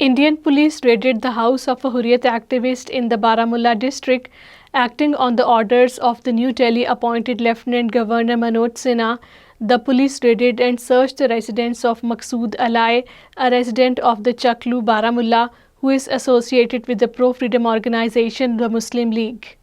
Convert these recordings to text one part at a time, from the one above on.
Indian police raided the house of a Hurriyat activist in the Baramulla district, acting on the orders of the New Delhi appointed Lieutenant Governor Manoj Sinha. The police raided and searched the residence of Maqsood Alai, a resident of the Chaklu, Baramulla, who is associated with the pro-freedom organization the Muslim League.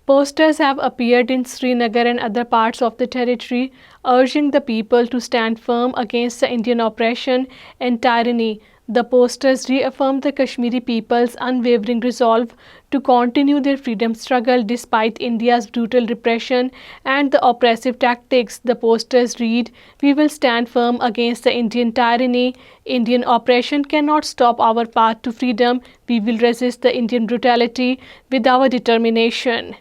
Posters have appeared in Srinagar and other parts of the territory, urging the people to stand firm against the Indian oppression and tyranny. The posters reaffirm the Kashmiri people's unwavering resolve to continue their freedom struggle despite India's brutal repression and the oppressive tactics. The posters read, "We will stand firm against the Indian tyranny. Indian oppression cannot stop our path to freedom. We will resist the Indian brutality with our determination."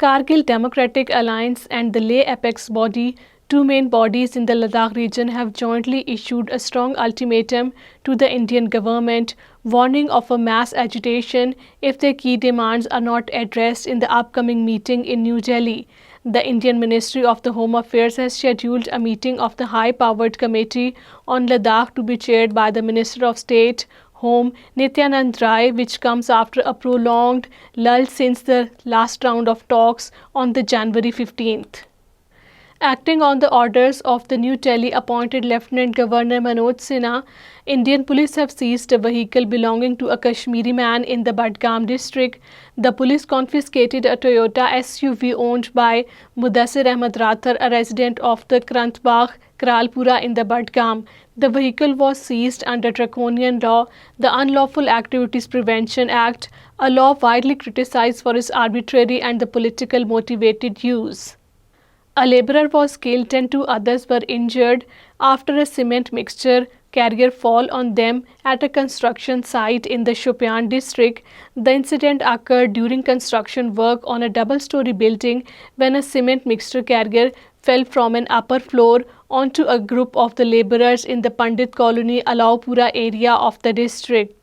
Kargil Democratic Alliance and the Leh Apex Body, two main bodies in the Ladakh region, have jointly issued a strong ultimatum to the Indian government, warning of a mass agitation if their key demands are not addressed in the upcoming meeting in New Delhi. The Indian Ministry of the Home Affairs has scheduled a meeting of the high-powered committee on Ladakh to be chaired by the Minister of State, Home, Nityanand Rai, which comes after a prolonged lull since the last round of talks on the January 15th. Acting on the orders of the New Delhi appointed Lieutenant Governor Manoj Sinha, Indian police have seized a vehicle belonging to a Kashmiri man in the Budgam district. The police confiscated a Toyota SUV owned by Mudassir Ahmad Rathar, a resident of the Krantbagh, Kralpura in the Budgam. The vehicle was seized under draconian law, the Unlawful Activities Prevention Act, a law widely criticized for its arbitrary and the political motivated use. A laborer was killed and two others were injured after a cement mixture carrier fall on them at a construction site in the Shopian district. The incident occurred during construction work on a double-story building when a cement mixture carrier fell from an upper floor onto a group of the laborers in the Pandit Colony, Alaupura area of the district.